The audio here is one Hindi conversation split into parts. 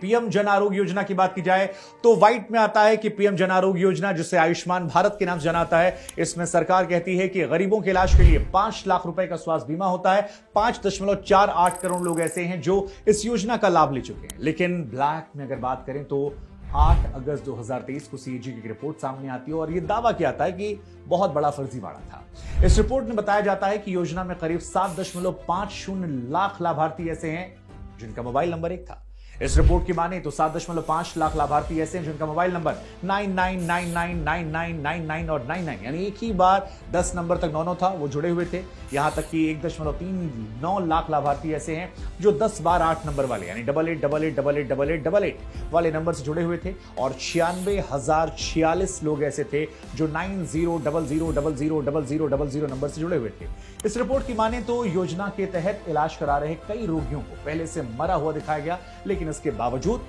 पीएम जन आरोग्य योजना की बात की जाए तो व्हाइट में आता है कि पीएम जन आरोग्य योजना, जिसे आयुष्मान भारत के नाम से जाना जाता है, इसमें सरकार कहती है कि गरीबों के इलाज के लिए 5 लाख रुपए का स्वास्थ्य बीमा होता है। 5.48 करोड़ लोग ऐसे हैं जो इस योजना का लाभ ले चुके हैं। लेकिन ब्लैक में अगर बात करें तो 8 अगस्त 2023 को सीएजी की रिपोर्ट सामने आती है और यह दावा किया जाता है कि बहुत बड़ा फर्जीवाड़ा था। इस रिपोर्ट में बताया जाता है कि योजना में करीब 7.50 लाख लाभार्थी ऐसे हैं जिनका मोबाइल नंबर एक था। इस रिपोर्ट की माने तो 7.5 लाख लाभार्थी ऐसे हैं जिनका मोबाइल नंबर 99999999 और 99 यानी एक ही बार 10 नंबर तक 9 था, वो जुड़े हुए थे। यहां तक कि 1.39 लाख लाभार्थी ऐसे हैं जो 10 बार 8 नंबर वाले यानी 8888888888 वाले नंबर से जुड़े हुए थे और 96,046 लोग ऐसे थे जो 9000000000 नंबर से जुड़े हुए थे। इस रिपोर्ट की माने तो योजना के तहत इलाज करा रहे कई रोगियों को पहले से मरा हुआ दिखाया गया, लेकिन इसके बावजूद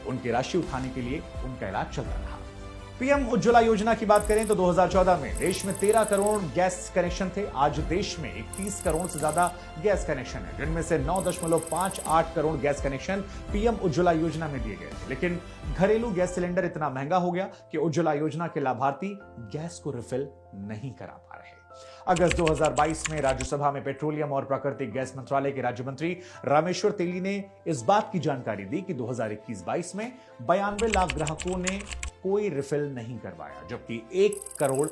उनकी राशि उठाने के लिए उनका इलाज चल रहा था। पीएम उज्ज्वला योजना की बात करें तो 2014 में देश में 13 करोड़ गैस कनेक्शन थे। आज देश में 31 करोड़ से ज्यादा गैस कनेक्शन है, जिनमें से 9.58 crore gas connection PM Ujjwala योजना में दिए गए थे। लेकिन घरेलू गैस सिलेंडर इतना महंगा हो गया कि उज्ज्वला योजना के लाभार्थी गैस को रिफिल नहीं करा पा रहे। अगस्त 2022 में राज्यसभा में पेट्रोलियम और प्राकृतिक गैस मंत्रालय के राज्य मंत्री रामेश्वर तेली ने इस बात की जानकारी दी कि 2021-22 में 92 लाख ग्राहकों ने कोई रिफिल नहीं करवाया, जबकि 1.8 करोड़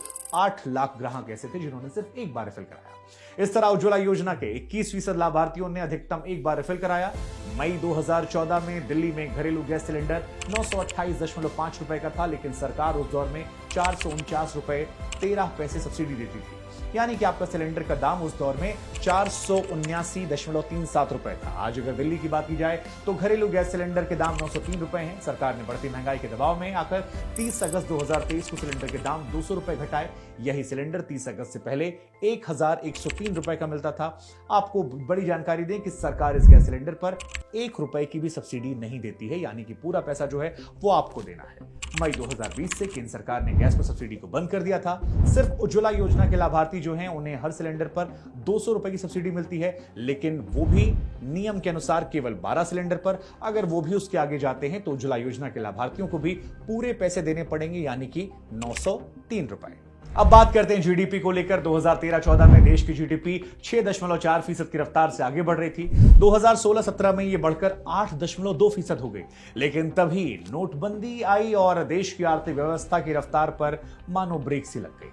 ग्राहक ऐसे थे जिन्होंने सिर्फ एक बार रिफिल कराया। इस तरह उज्ज्वला योजना के 21% लाभार्थियों ने अधिकतम एक बार रिफिल कराया। मई 2014 में दिल्ली में घरेलू गैस सिलेंडर 928.5 रुपए का था, लेकिन सरकार उस दौर में 449 रुपए 13 पैसे सब्सिडी देती थी, यानी कि आपका सिलेंडर का दाम उस दौर में 479.37 रुपए था। आज अगर दिल्ली की बात की जाए तो घरेलू गैस सिलेंडर के दाम 903 रुपए हैं। सरकार ने बढ़ती महंगाई के दबाव में आकर 30 अगस्त 2023 को सिलेंडर के दाम 200 रुपए घटाए। यही सिलेंडर 30 अगस्त से पहले 1103 रुपए का मिलता था। आपको बड़ी जानकारी दें कि सरकार इस गैस सिलेंडर पर 1 रुपए की भी सब्सिडी नहीं देती है, यानी कि पूरा पैसा जो है वो आपको देना है। मई 2020 से केंद्र सरकार ने गैस पर सब्सिडी को बंद कर दिया था। सिर्फ उज्ज्वला योजना के लाभार्थी जो हैं उन्हें हर सिलेंडर पर 200 रुपए की सब्सिडी मिलती है, लेकिन वो भी नियम के अनुसार केवल 12 सिलेंडर पर। अगर वो भी उसके आगे जाते हैं तो उज्ज्वला योजना के लाभार्थियों को भी पूरे पैसे देने पड़ेंगे, यानी कि 903 रुपए। अब बात करते हैं जीडीपी को लेकर। 2013-14 में देश की जीडीपी 6.4% की रफ्तार से आगे बढ़ रही थी। 2016-17 में यह बढ़कर 8.2% हो गई, लेकिन तभी नोटबंदी आई और देश की आर्थिक व्यवस्था की रफ्तार पर मानो ब्रेक सी लग गई।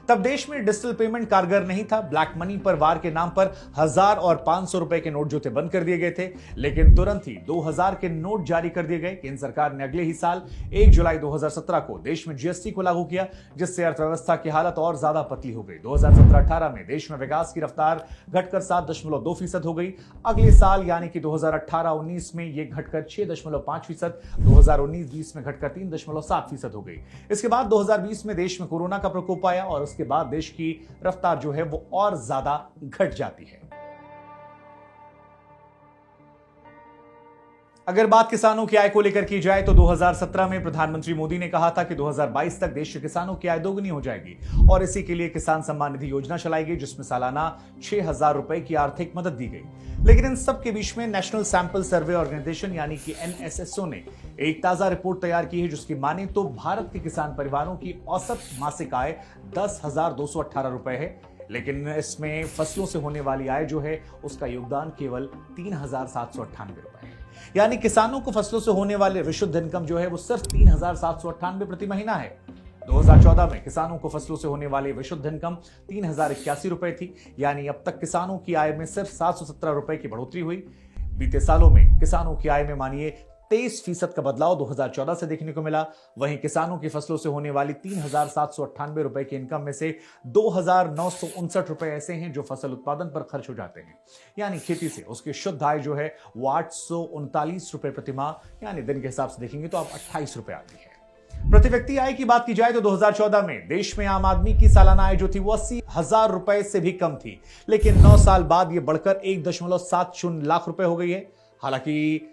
तब देश में डिजिटल पेमेंट कारगर नहीं था। ब्लैक मनी पर वार के नाम पर 1000 और 500 रुपए के नोट जो थे बंद कर दिए गए थे, लेकिन तुरंत ही 2000 के नोट जारी कर दिए गए। केंद्र सरकार ने अगले ही साल 1 जुलाई 2017 को देश में जीएसटी को लागू किया, जिससे अर्थव्यवस्था की हालत और ज्यादा पतली हो गई। 2017-18 में देश में विकास की रफ्तार घटकर 7.2% हो गई। अगले साल यानी कि 2018-19 में यह घटकर 6.5%, 2019-20 में घटकर 3.7% हो गई। इसके बाद 2020 में देश में कोरोना का प्रकोप आया और उसके बाद देश की रफ्तार जो है वो और ज्यादा घट जाती है। अगर बात किसानों की आय को लेकर की जाए तो 2017 में प्रधानमंत्री मोदी ने कहा था कि 2022 तक देश के किसानों की आय दोगुनी हो जाएगी और इसी के लिए किसान सम्मान निधि योजना चलाई गई, जिसमें सालाना 6,000 रुपए की आर्थिक मदद दी गई। लेकिन इन सब के बीच में नेशनल सैंपल सर्वे ऑर्गेनाइजेशन यानी कि एनएसएसओ ने एक ताजा रिपोर्ट तैयार की है, जिसकी माने तो भारत के किसान परिवारों की औसत मासिक आय 10,218 रुपए है, लेकिन इसमें फसलों से होने वाली आय जो है उसका योगदान केवल 3,798 रुपए है। यानी किसानों को फसलों से होने वाले विशुद्ध इनकम जो है वो सिर्फ 3,798 प्रति महीना है। 2014 में किसानों को फसलों से होने वाली विशुद्ध इनकम 3,081 रुपए थी, यानी अब तक किसानों की आय में सिर्फ 717 रुपए की बढ़ोतरी हुई। बीते सालों में किसानों की आय में मानिए 23% का बदलाव 2014 से देखने को मिला। वहीं किसानों की फसलों से होने वाली 3,798 रुपए की इनकम में से 2,959 रुपए ऐसे हैं जो फसल उत्पादन पर खर्च हो जाते हैं, यानी खेती से उसकी शुद्ध आय जो है वो 839 रुपए प्रति माह, यानी दिन के हिसाब से देखेंगे तो आप 28 रुपए आती है। प्रति व्यक्ति आय की बात की जाए तो 2014 में देश में आम आदमी की सालाना आय जो थी वो 80,000 रुपए से भी कम थी, लेकिन 9 साल बाद यह बढ़कर 1.70 लाख रुपए हो गई है। हालांकि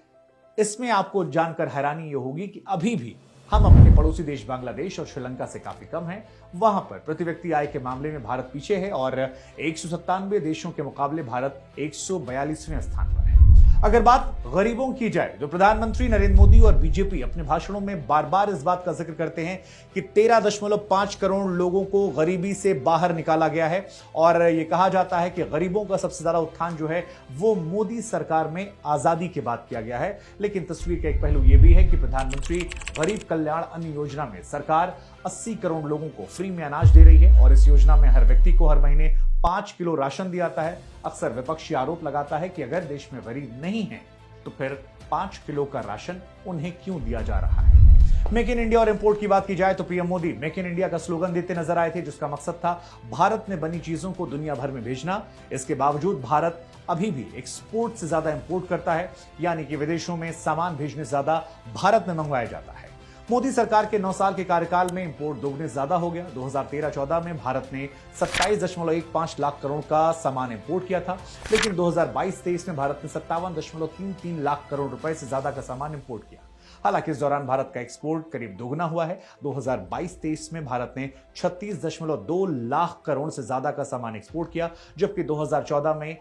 इसमें आपको जानकर हैरानी यह होगी कि अभी भी हम अपने पड़ोसी देश बांग्लादेश और श्रीलंका से काफी कम हैं। वहां पर प्रति व्यक्ति आय के मामले में भारत पीछे है और 197 देशों के मुकाबले भारत 142वें स्थान पर है। अगर बात गरीबों की जाए तो प्रधानमंत्री नरेंद्र मोदी और बीजेपी अपने भाषणों में बार बार इस बात का जिक्र करते हैं कि 13.5 करोड़ लोगों को गरीबी से बाहर निकाला गया है और यह कहा जाता है कि गरीबों का सबसे ज्यादा उत्थान जो है वो मोदी सरकार में आजादी के बाद किया गया है। लेकिन तस्वीर का एक पहलू यह भी है कि प्रधानमंत्री गरीब कल्याण अन्न योजना में सरकार 80 करोड़ लोगों को फ्री में अनाज दे रही है और इस योजना में हर व्यक्ति को हर महीने 5 किलो राशन दिया जाता है। अक्सर विपक्षी आरोप लगाता है कि अगर देश में गरीब नहीं है तो फिर 5 किलो का राशन उन्हें क्यों दिया जा रहा है। मेक इन इंडिया और इंपोर्ट की बात की जाए तो PM Modi make in India का स्लोगन देते नजर आए थे, जिसका मकसद था भारत में बनी चीजों को दुनिया भर में भेजना। इसके बावजूद भारत अभी भी एक्सपोर्ट से ज्यादा इंपोर्ट करता है, यानी कि विदेशों में सामान भेजने से ज्यादा भारत में मंगवाया जाता है। मोदी सरकार के 9 साल के कार्यकाल में इंपोर्ट दोगुने ज्यादा हो गया। 2013-14 में भारत ने 27.15 लाख करोड़ का सामान इंपोर्ट किया था, लेकिन 2022-23 में भारत ने 57.33 लाख करोड़ रुपए से ज्यादा का सामान इंपोर्ट किया। हालांकि इस दौरान भारत का एक्सपोर्ट करीब दोगुना हुआ है। 2022-23 में भारत ने 36.2 लाख करोड़ से ज्यादा का सामान एक्सपोर्ट किया, जबकि 2014 में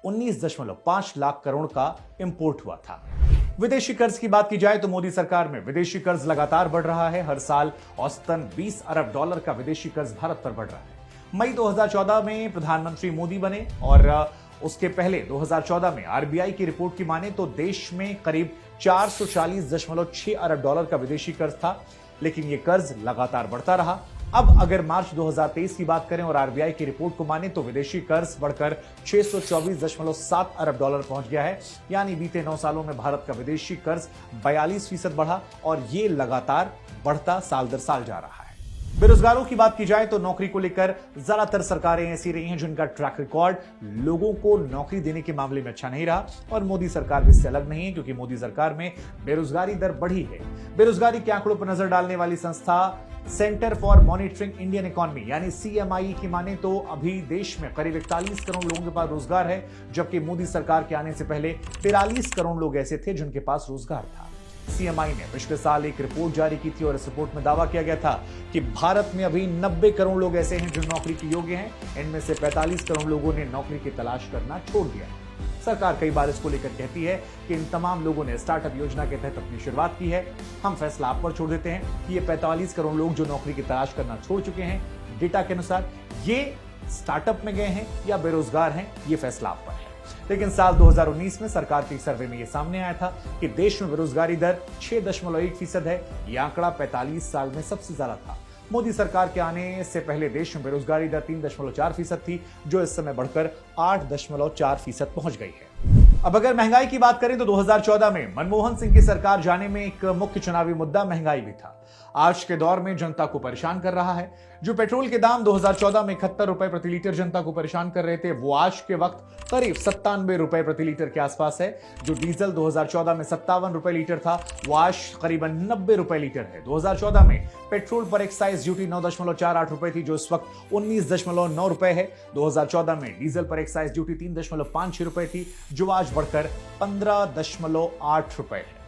19.5 लाख करोड़ का इंपोर्ट हुआ था। विदेशी कर्ज की बात की जाए तो मोदी सरकार में विदेशी कर्ज लगातार बढ़ रहा है। हर साल औसतन 20 अरब डॉलर का विदेशी कर्ज भारत पर बढ़ रहा है। मई 2014 में प्रधानमंत्री मोदी बने और उसके पहले 2014 में आरबीआई की रिपोर्ट की माने तो देश में करीब 440.6 अरब डॉलर का विदेशी कर्ज था, लेकिन यह कर्ज लगातार बढ़ता रहा। अब अगर मार्च 2023 की बात करें और आरबीआई की रिपोर्ट को माने तो विदेशी कर्ज बढ़कर 624.7 अरब डॉलर पहुंच गया है, यानी बीते 9 सालों में भारत का विदेशी कर्ज 42% बढ़ा और ये लगातार बढ़ता साल दर साल जा रहा है। बेरोजगारों की बात की जाए तो नौकरी को लेकर ज्यादातर सरकारें ऐसी रही हैं जिनका ट्रैक रिकॉर्ड लोगों को नौकरी देने के मामले में अच्छा नहीं रहा, और मोदी सरकार भी इससे अलग नहीं है, क्योंकि मोदी सरकार में बेरोजगारी दर बढ़ी है। बेरोजगारी के आंकड़ों पर नजर डालने वाली संस्था centre for monitoring Indian economy यानी सीएमआई की माने तो अभी देश में करीब 41 करोड़ लोगों के पास रोजगार है, जबकि मोदी सरकार के आने से पहले 43 करोड़ लोग ऐसे थे जिनके पास रोजगार था। सीएमआई ने पिछले साल एक रिपोर्ट जारी की थी और इस रिपोर्ट में दावा किया गया था कि भारत में अभी 90 करोड़ लोग ऐसे हैं जो नौकरी के योग्य हैं। इनमें से 45 करोड़ लोगों ने नौकरी की तलाश करना छोड़ दिया है। सरकार कई बार इसको लेकर कहती है कि इन तमाम लोगों ने स्टार्टअप योजना के तहत अपनी शुरुआत की है। हम फैसला आप पर छोड़ देते हैं कि ये 45 करोड़ लोग जो नौकरी की तलाश करना छोड़ चुके हैं, डेटा के अनुसार ये स्टार्टअप में गए हैं या बेरोजगार हैं, ये फैसला आप पर है। लेकिन साल 2019 में सरकार के सर्वे में यह सामने आया था कि देश में बेरोजगारी दर 6.1% है। यह आंकड़ा 45 साल में सबसे ज्यादा था। मोदी सरकार के आने से पहले देश में बेरोजगारी दर 3.4% थी, जो इस समय बढ़कर 8.4% पहुंच गई है। अब अगर महंगाई की बात करें तो 2014 में मनमोहन सिंह की सरकार जाने में एक मुख्य चुनावी मुद्दा महंगाई भी था। आज के दौर में जनता को परेशान कर रहा है। जो पेट्रोल के दाम 2014 में 71 रुपए प्रति लीटर जनता को परेशान कर रहे थे, वो आज के वक्त करीब 97 रुपए प्रति लीटर के आसपास है। जो डीजल 2014 में 57 रुपए लीटर था, वो आज करीबन 90 रुपए लीटर है। 2014 में पेट्रोल पर एक्साइज ड्यूटी 9.48 रुपए थी, जो इस वक्त 19.9 रुपए है। 2014 में डीजल पर एक्साइज ड्यूटी 3.56 रुपए थी, जो आज बढ़कर 15.8 रुपए है।